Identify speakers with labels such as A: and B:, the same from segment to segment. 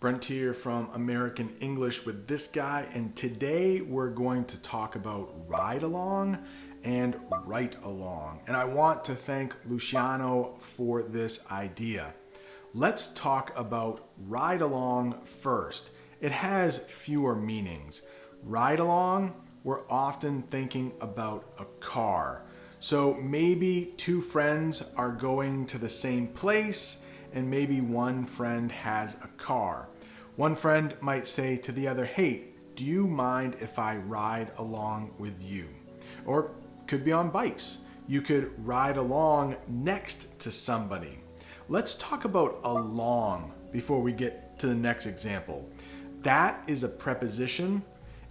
A: Brent here from American English with this guy, and today we're going to talk about ride along and write along. And I want to thank Luciano for this idea. Let's talk about ride along first. It has fewer meanings. Ride along, we're often thinking about a car. So maybe two friends are going to the same place, and maybe one friend has a car. One friend might say to the other, "Hey, do you mind if I ride along with you?" Or could be on bikes. You could ride along next to somebody. Let's talk about along before we get to the next example. That is a preposition,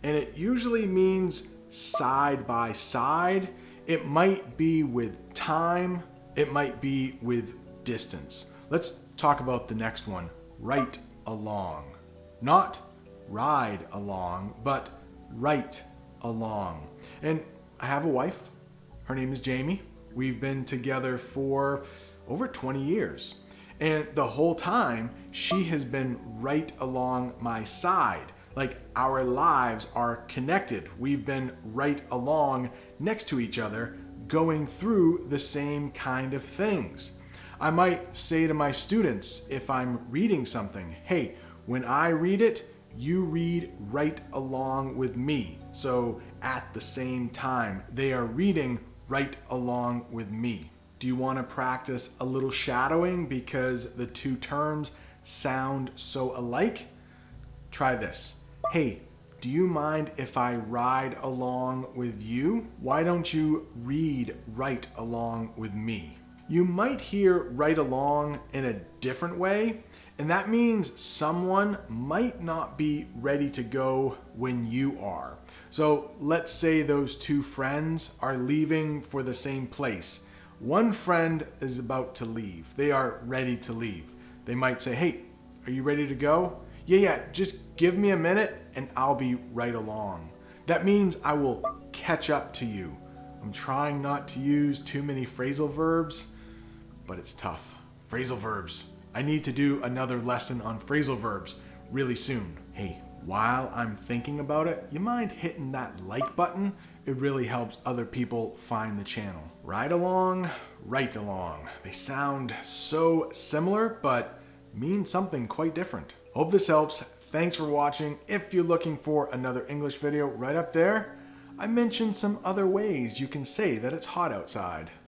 A: and it usually means side by side. It might be with time, it might be with distance. Let's talk about the next one, write along. Not ride along, but write along. And I have a wife. Her name is Jamie. We've been together for over 20 years. And the whole time, she has been right along my side. Like our lives are connected. We've been right along next to each other, going through the same kind of things. I might say to my students if I'm reading something, "Hey, when I read it, you read right along with me." So at the same time, they are reading right along with me. Do you want to practice a little shadowing because the two terms sound so alike? Try this. "Hey, do you mind if I ride along with you? Why don't you read right along with me?" You might hear right along in a different way, and that means someone might not be ready to go when you are. So let's say those two friends are leaving for the same place. One friend is about to leave. They are ready to leave. They might say, "Hey, are you ready to go?" Yeah, just give me a minute and I'll be right along. That means I will catch up to you. I'm trying not to use too many phrasal verbs, but it's tough. Phrasal verbs. I need to do another lesson on phrasal verbs really soon. Hey, while I'm thinking about it, you mind hitting that like button? It really helps other people find the channel. Ride along, write along. They sound so similar, but mean something quite different. Hope this helps. Thanks for watching. If you're looking for another English video, right up there, I mentioned some other ways you can say that it's hot outside.